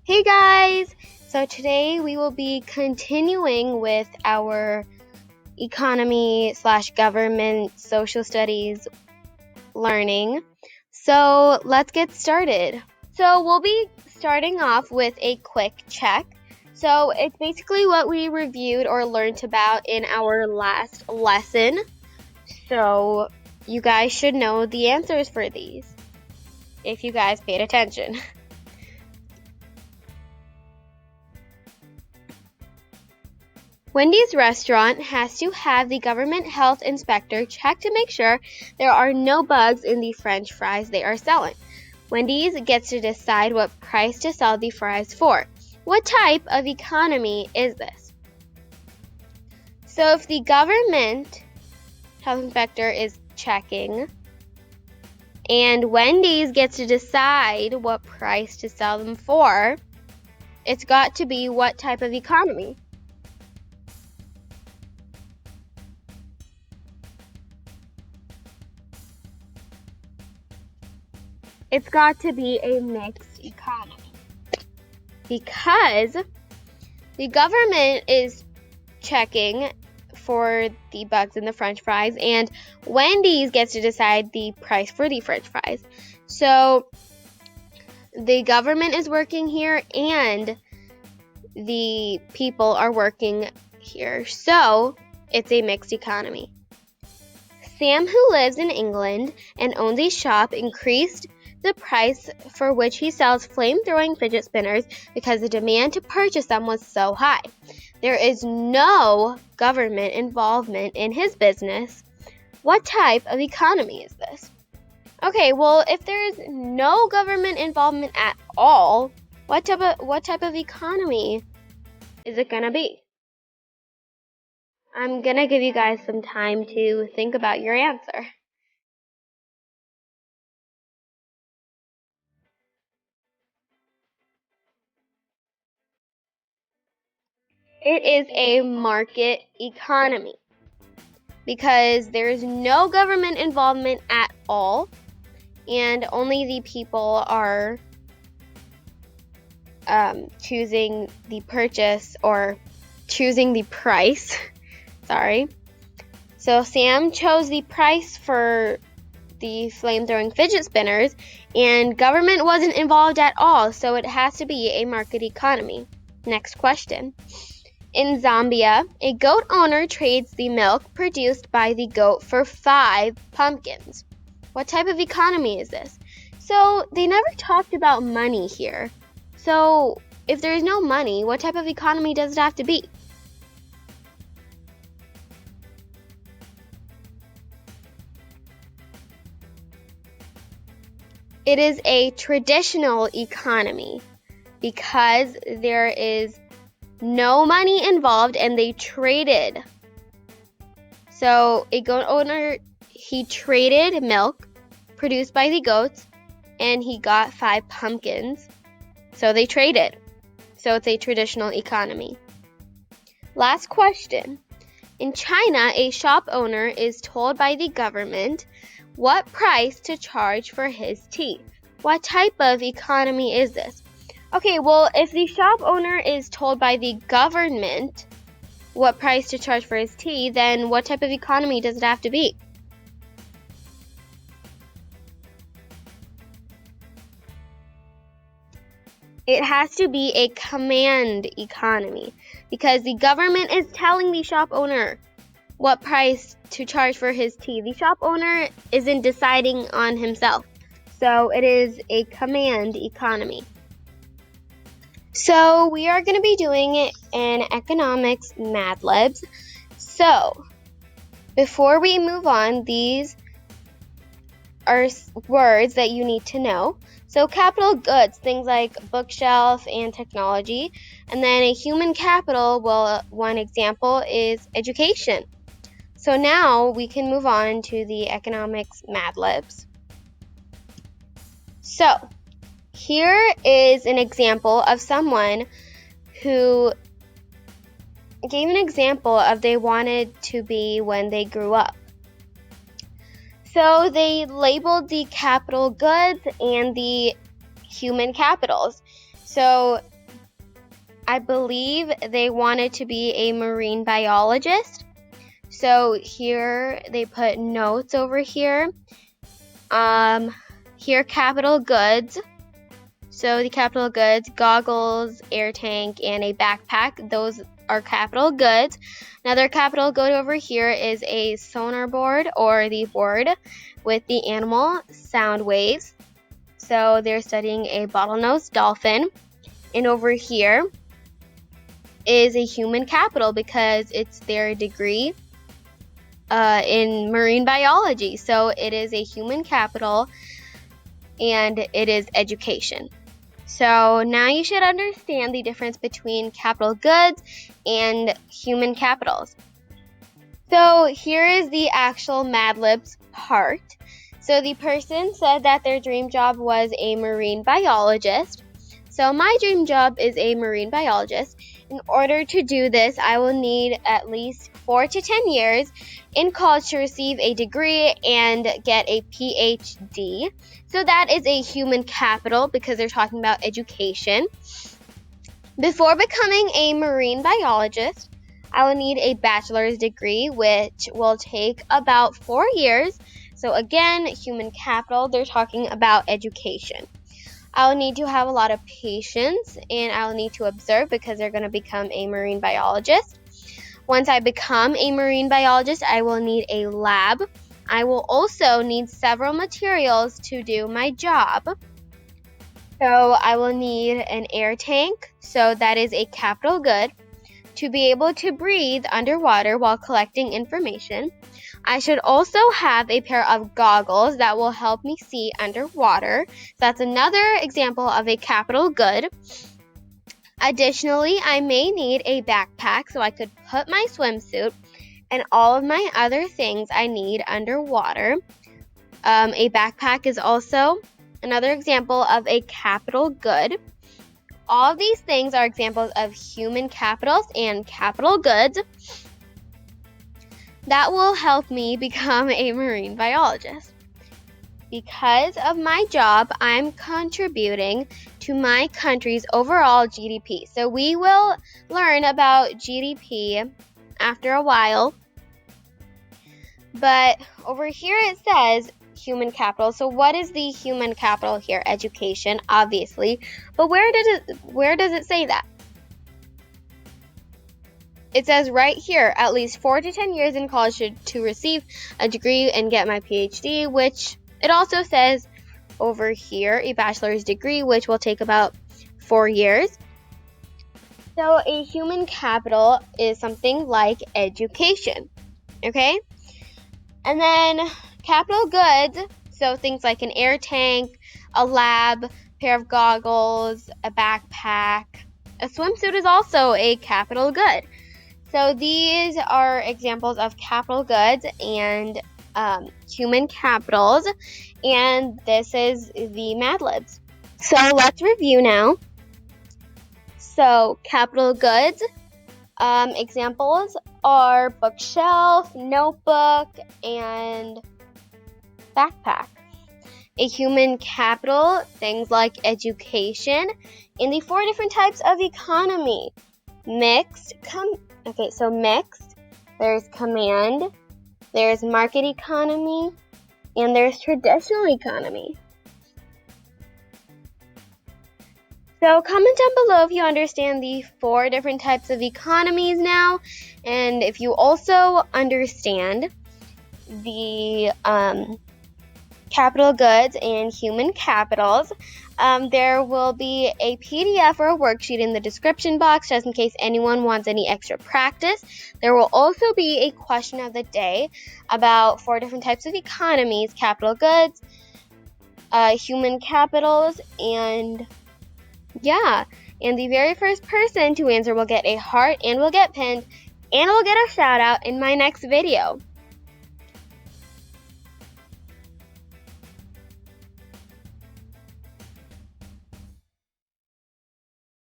Hey guys! So today we will be continuing with our economy/government social studies learning. So let's get started. So we'll be starting off with a quick check. So it's basically what we reviewed or learned about in our last lesson. So you guys should know the answers for these if you guys paid attention. Wendy's restaurant has to have the government health inspector check to make sure there are no bugs in the French fries they are selling. Wendy's gets to decide what price to sell the fries for. What type of economy is this? So if the government health inspector is checking and Wendy's gets to decide what price to sell them for, it's got to be what type of economy? It's got to be a mixed economy because the government is checking for the bugs in the French fries and Wendy's gets to decide the price for the French fries. So the government is working here and the people are working here. So it's a mixed economy. Sam, who lives in England and owns a shop, increased the price for which he sells flame-throwing fidget spinners because the demand to purchase them was so high. There is no government involvement in his business. What type of economy is this? Okay, well, if there is no government involvement at all, what type of economy is it gonna be? I'm gonna give you guys some time to think about your answer. It is a market economy because there is no government involvement at all and only the people are choosing the purchase or choosing the price. Sorry. So Sam chose the price for the flame-throwing fidget spinners and government wasn't involved at all, so it has to be a market economy. Next question. In Zambia, a goat owner trades the milk produced by the goat for 5 pumpkins. What type of economy is this? So they never talked about money here. So if there is no money, what type of economy does it have to be? It is a traditional economy because there is no money involved and they traded. So a goat owner, he traded milk produced by the goats and he got 5 pumpkins. So they traded. So it's a traditional economy. Last question. In China, a shop owner is told by the government what price to charge for his tea. What type of economy is this? Okay, well, if the shop owner is told by the government what price to charge for his tea, then what type of economy does it have to be? It has to be a command economy because the government is telling the shop owner what price to charge for his tea. The shop owner isn't deciding on himself. So it is a command economy. So we are going to be doing it in economics Mad Libs. So before we move on, these are words that you need to know. So capital goods, things like bookshelf and technology. And then a human capital, well, one example is education. So now we can move on to the economics Mad Libs. So here is an example of someone who gave an example of they wanted to be when they grew up. So they labeled the capital goods and the human capitals. So I believe they wanted to be a marine biologist. So here they put notes over here. Here capital goods. So the capital goods, goggles, air tank, and a backpack, those are capital goods. Another capital good over here is a sonar board, or the board with the animal sound waves. So they're studying a bottlenose dolphin. And over here is a human capital because it's their degree in marine biology. So it is a human capital and it is education. So now you should understand the difference between capital goods and human capitals. So here is the actual Mad Libs part. So the person said that their dream job was a marine biologist. So my dream job is a marine biologist. In order to do this, I will need at least 4 to 10 years in college to receive a degree and get a PhD. So that is a human capital because they're talking about education. Before becoming a marine biologist, I will need a bachelor's degree, which will take about 4 years. So again, human capital, they're talking about education. I'll need to have a lot of patience and I'll need to observe because they're going to become a marine biologist. Once I become a marine biologist, I will need a lab. I will also need several materials to do my job. So I will need an air tank, so that is a capital good, to be able to breathe underwater while collecting information. I should also have a pair of goggles that will help me see underwater. That's another example of a capital good. Additionally, I may need a backpack so I could put my swimsuit and all of my other things I need underwater. A backpack is also another example of a capital good. All of these things are examples of human capitals and capital goods that will help me become a marine biologist. Because of my job, I'm contributing to my country's overall GDP. So we will learn about GDP after a while. But over here it says human capital. So what is the human capital here? Education, obviously. But where does it say that? It says right here, at least 4 to 10 years in college to receive a degree and get my PhD, which it also says over here, a bachelor's degree, which will take about 4 years. So a human capital is something like education, okay? And then capital goods, so things like an air tank, a lab, pair of goggles, a backpack. A swimsuit is also a capital good. So these are examples of capital goods and human capitals, and this is the Mad Libs. So let's review now. So capital goods, examples are bookshelf, notebook, and backpack. A human capital, things like education, and the 4 different types of economy. Mixed, there's command, there's market economy, and there's traditional economy. So comment down below if you understand the 4 different types of economies now, and if you also understand the capital goods and human capitals. There will be a PDF or a worksheet in the description box just in case anyone wants any extra practice. There will also be a question of the day about 4 different types of economies, capital goods, human capitals, and the very first person to answer will get a heart and will get pinned and will get a shout out in my next video.